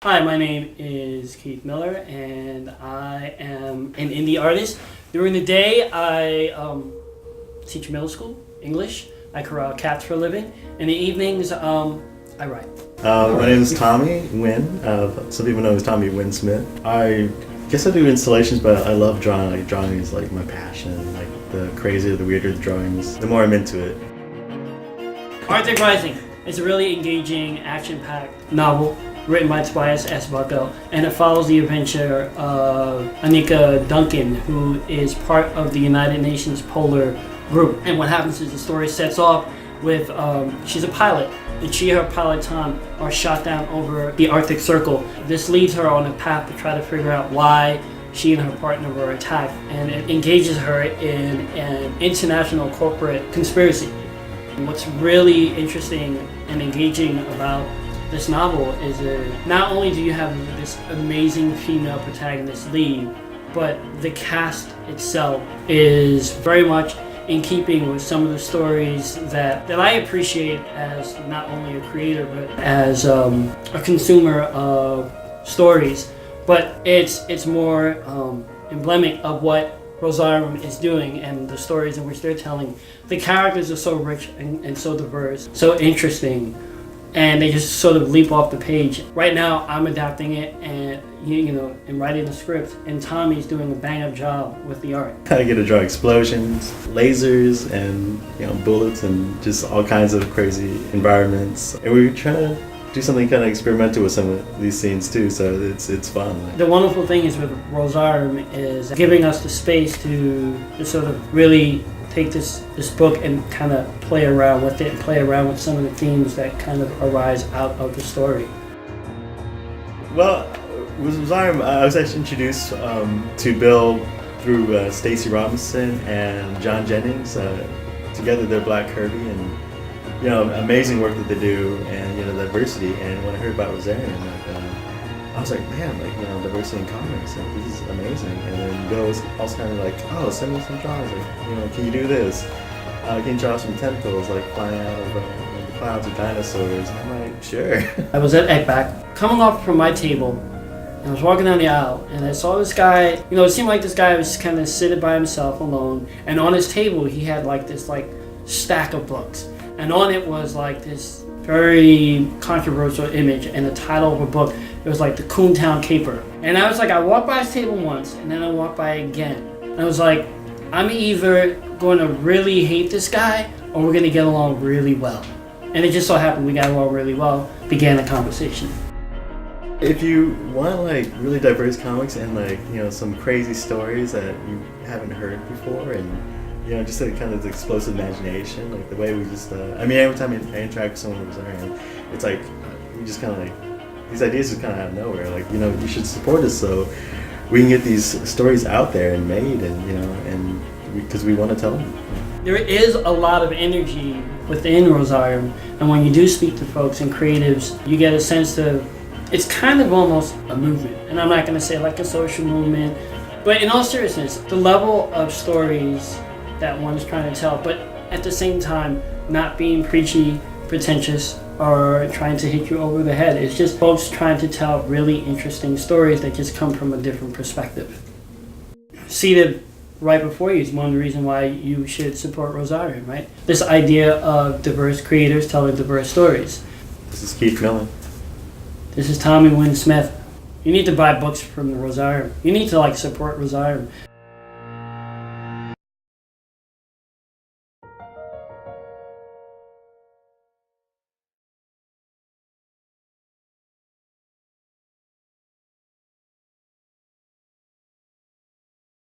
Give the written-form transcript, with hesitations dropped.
Hi, my name is Keith Miller, and I am an indie artist. During the day, I teach middle school English. I corral cats for a living. In the evenings, I write. My name is Tommy Wynn. Some people know me as Tommy Wynn Smith. I guess I do installations, but I love drawing. Like, drawing is like my passion. Like, the crazier, the weirder the drawings, the more I'm into it. Arctic Rising is a really engaging, action-packed novel written by Tobias S. Bucko, and it follows the adventure of Anika Duncan, who is part of the United Nations Polar Group. And what happens is the story sets off with, she's a pilot, and she and her pilot Tom are shot down over the Arctic Circle. This leads her on a path to try to figure out why she and her partner were attacked, and it engages her in an international corporate conspiracy. And what's really interesting and engaging about this novel is that not only do you have this amazing female protagonist lead, but the cast itself is very much in keeping with some of the stories that I appreciate as not only a creator but as a consumer of stories. But it's more emblematic of what Rosarium is doing and the stories in which they're telling. The characters are so rich and so diverse, so interesting, and they just sort of leap off the page. Right now, I'm adapting it and and writing the script, and Tommy's doing a bang-up job with the art. I get to draw explosions, lasers, and bullets, and just all kinds of crazy environments. And we're trying to do something kind of experimental with some of these scenes too, so it's fun. The wonderful thing is with Rosarium is giving us the space to sort of really take this book and kind of play around with it and play around with some of the themes that kind of arise out of the story. Well, with Rosarium, I was actually introduced to Bill through Stacey Robinson and John Jennings. Together they're Black Kirby, and amazing work that they do, and diversity. And when I heard about Rosarium, I was like, man, diversity in comics, this is amazing. And then Bill was also kind of like, oh, send me some drawings, can you do this? Can you draw some tentacles flying out of the clouds of dinosaurs? And I'm like, sure. I was at ECBAC, coming off from my table, and I was walking down the aisle, and I saw this guy. It seemed like this guy was kind of sitting by himself alone, and on his table he had this stack of books, and on it was this very controversial image and the title of a book. It was the Coontown Caper. And I was I walked by his table once, and then I walked by again. And I was like, I'm either going to really hate this guy, or we're going to get along really well. And it just so happened we got along really well, began a conversation. If you want really diverse comics and some crazy stories that you haven't heard before, and just kind of the explosive imagination, the way we just, every time I interact with someone with Rosarium, it's we just kind of these ideas just kind of out of nowhere. You should support us so we can get these stories out there and made, and because we want to tell them. There is a lot of energy within Rosarium, and when you do speak to folks and creatives, you get a sense of, it's kind of almost a movement. And I'm not going to say a social movement, but in all seriousness, the level of stories that one's trying to tell, but at the same time not being preachy, pretentious, or trying to hit you over the head. It's just folks trying to tell really interesting stories that just come from a different perspective. Seated right before you is one of the reasons why you should support Rosarium, right? This idea of diverse creators telling diverse stories. This is Keith Miller. This is Tommy Wynn Smith. You need to buy books from the Rosarium. You need to support Rosarium.